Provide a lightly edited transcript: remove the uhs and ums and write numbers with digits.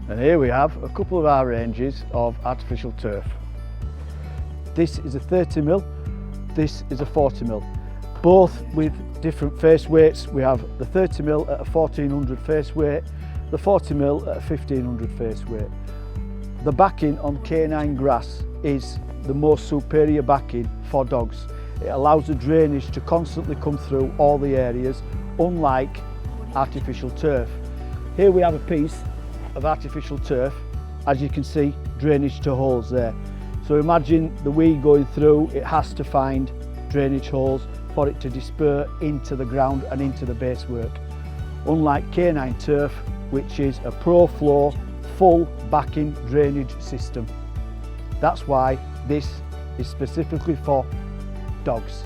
And here we have a couple of our ranges of artificial turf. This is a 30mm, this is a 40mm, both with different face weights. We have the 30mm at a 1400 face weight, the 40mm at a 1500 face weight. The backing on K9 grass is the most superior backing for dogs. It allows the drainage to constantly come through all the areas, unlike artificial turf. Here we have a piece of artificial turf. As you can see, drainage to holes there. So imagine the weed going through, it has to find drainage holes for it to disperse into the ground and into the basework. Unlike K9 turf, which is a ProFlow full backing drainage system. That's why this is specifically for dogs.